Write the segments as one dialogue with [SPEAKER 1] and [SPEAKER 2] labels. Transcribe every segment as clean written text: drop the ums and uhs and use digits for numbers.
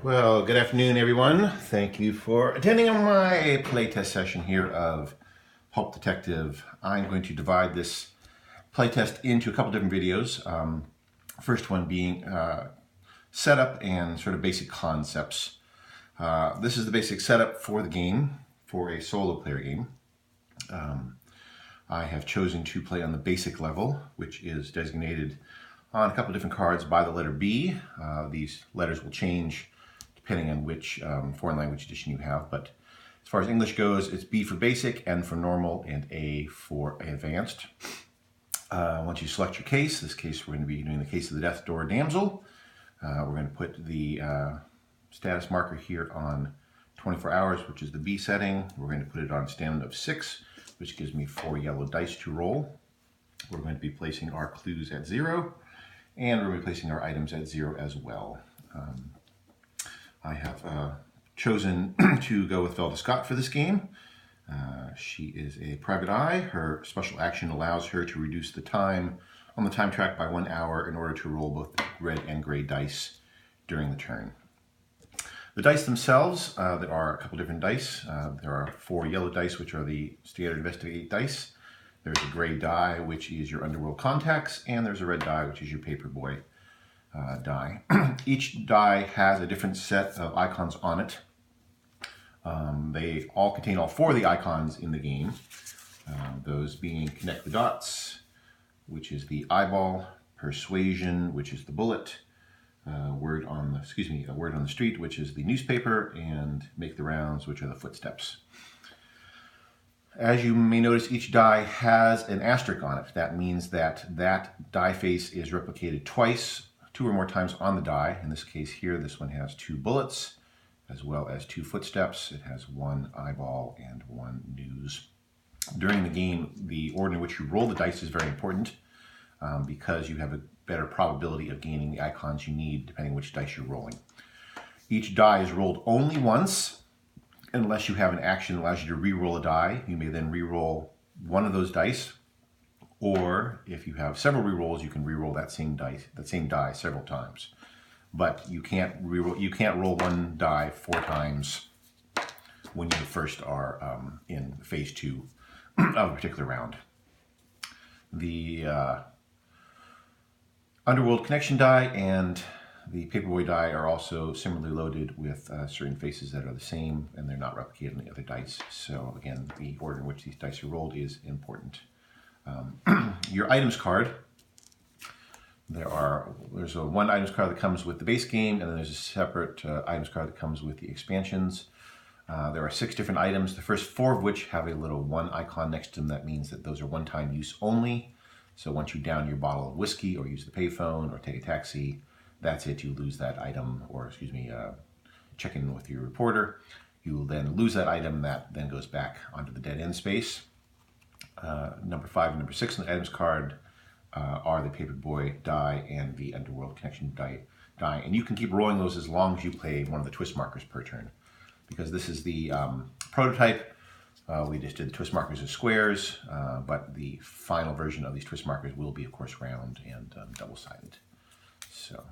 [SPEAKER 1] Well, good afternoon, everyone. Thank you for attending my playtest session here of Pulp Detective. I'm going to divide this playtest into a couple different videos. First one being setup and sort of basic concepts. This is the basic setup for the game, for a solo player game. I have chosen to play on the basic level, which is designated on a couple different cards by the letter B. These letters will change depending on which foreign language edition you have, but as far as English goes, it's B for basic, N for normal, and A for advanced. Once you select your case, this case we're going to be doing the case of the Death Door Damsel. We're going to put the status marker here on 24 hours, which is the B setting. We're going to put it on stamina of 6, which gives me 4 yellow dice to roll. We're going to be placing our clues at 0, and we're going to be placing our items at 0 as well. I have chosen to go with Velda Scott for this game. She is a private eye. Her special action allows her to reduce the time on the time track by 1 hour in order to roll both red and gray dice during the turn. The dice themselves, there are a couple different dice. There are 4 yellow dice, which are the standard investigate dice. There's a gray die, which is your underworld contacts, and there's a red die, which is your paperboy die. Each die has a different set of icons on it. They all contain all 4 of the icons in the game. Those being connect the dots, which is the eyeball, persuasion, which is the bullet, word on the street, which is the newspaper, and make the rounds, which are the footsteps. As you may notice, each die has an asterisk on it. That means that that die face is replicated twice, 2 or more times on the die. In this case here, this one has 2 bullets, as well as 2 footsteps. It has 1 eyeball and 1 news. During the game, the order in which you roll the dice is very important because you have a better probability of gaining the icons you need depending which dice you're rolling. Each die is rolled only once, unless you have an action that allows you to re-roll a die. You may then re-roll one of those dice, or if you have several re-rolls, you can re-roll that same die several times. But you can't roll one die 4 times when you first are in phase 2 of a particular round. The Underworld Connection die and the Paperboy die are also similarly loaded with certain faces that are the same, and they're not replicated on the other dice. So again, the order in which these dice are rolled is important. Your items card, there's a 1 items card that comes with the base game, and then there's a separate items card that comes with the expansions. There are 6 different items, the first 4 of which have a little 1 icon next to them. That means that those are one-time use only. So once you down your bottle of whiskey or use the payphone or take a taxi, that's it. You lose that item, or check in with your reporter. You will then lose that item. That then goes back onto the dead end space. Number 5 and number 6 on the items card are the Paperboy die and the Underworld Connection die. And you can keep rolling those as long as you play one of the twist markers per turn. Because this is the prototype, we just did twist markers as squares, but the final version of these twist markers will be, of course, round and double-sided. So,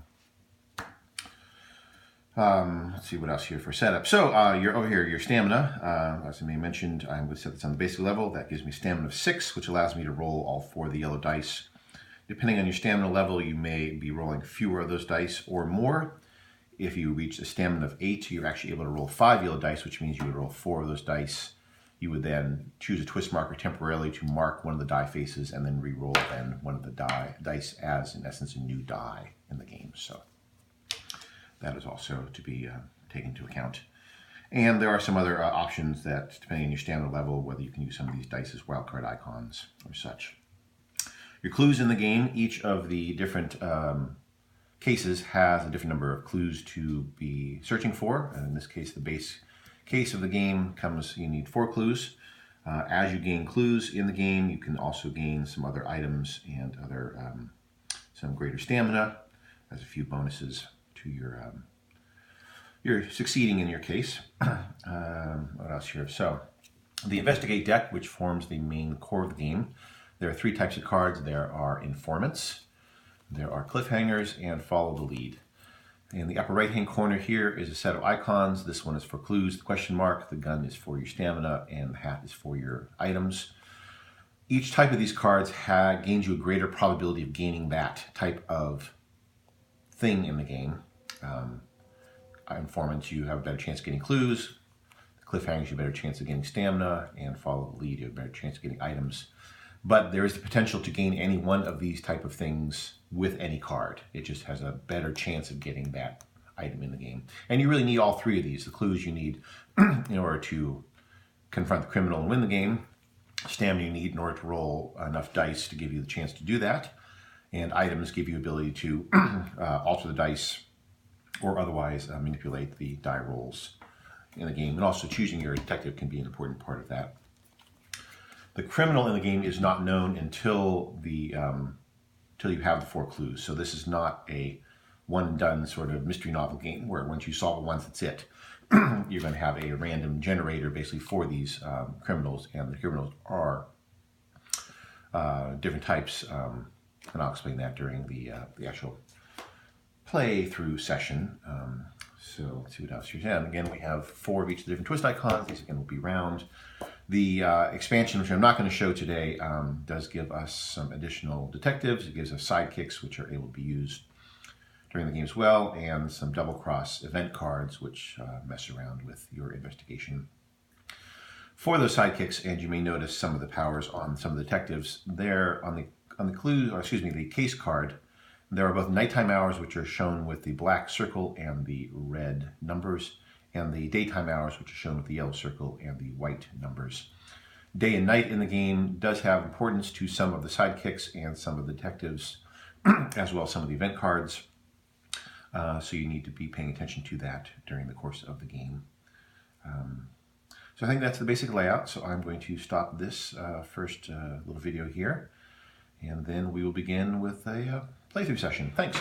[SPEAKER 1] let's see what else here for setup. So, you're over here, your stamina. As I mentioned, I'm going to set this on the basic level. That gives me stamina of 6, which allows me to roll all 4 of the yellow dice. Depending on your stamina level, you may be rolling fewer of those dice or more. If you reach a stamina of 8, you're actually able to roll 5 yellow dice, which means you would roll 4 of those dice. You would then choose a twist marker temporarily to mark one of the die faces and then re-roll then one of the dice as, in essence, a new die in the game. So that is also to be taken into account. And there are some other options that, depending on your stamina level, whether you can use some of these dice as wildcard icons or such. Your clues in the game, each of the different cases has a different number of clues to be searching for. And in this case, the base case of the game you need 4 clues. As you gain clues in the game, you can also gain some other items and some greater stamina as a few bonuses to your succeeding in your case. What else here? So, the Investigate deck, which forms the main core of the game, there are 3 types of cards. There are Informants, there are Cliffhangers, and Follow the Lead. In the upper right-hand corner here is a set of icons. This one is for clues, the question mark, the gun is for your stamina, and the hat is for your items. Each type of these cards gains you a greater probability of gaining that type of thing in the game. Informants, you have a better chance of getting clues. Cliffhangers, you have a better chance of getting stamina. And follow the lead, you have a better chance of getting items. But there is the potential to gain any one of these type of things with any card. It just has a better chance of getting that item in the game. And you really need all three of these. The clues you need in order to confront the criminal and win the game. Stamina you need in order to roll enough dice to give you the chance to do that. And items give you ability to alter the dice or otherwise manipulate the die rolls in the game. And also choosing your detective can be an important part of that. The criminal in the game is not known until you have the 4 clues. So this is not a one and done sort of mystery novel game where once you solve it once, that's it. You're going to have a random generator basically for these criminals, and the criminals are different types, and I'll explain that during the actual playthrough session. So let's see what else here's. And again, we have 4 of each of the different twist icons. These again will be round. The expansion, which I'm not going to show today, does give us some additional detectives. It gives us sidekicks, which are able to be used during the game as well, and some double-cross event cards, which mess around with your investigation. For those sidekicks, and you may notice some of the powers on some of the detectives, there on the clue, or excuse me, the case card, there are both nighttime hours, which are shown with the black circle and the red numbers, and the daytime hours, which are shown with the yellow circle and the white numbers. Day and night in the game does have importance to some of the sidekicks and some of the detectives, as well as some of the event cards. So you need to be paying attention to that during the course of the game. So I think that's the basic layout. So I'm going to stop this first little video here, and then we will begin with a playthrough session. Thanks.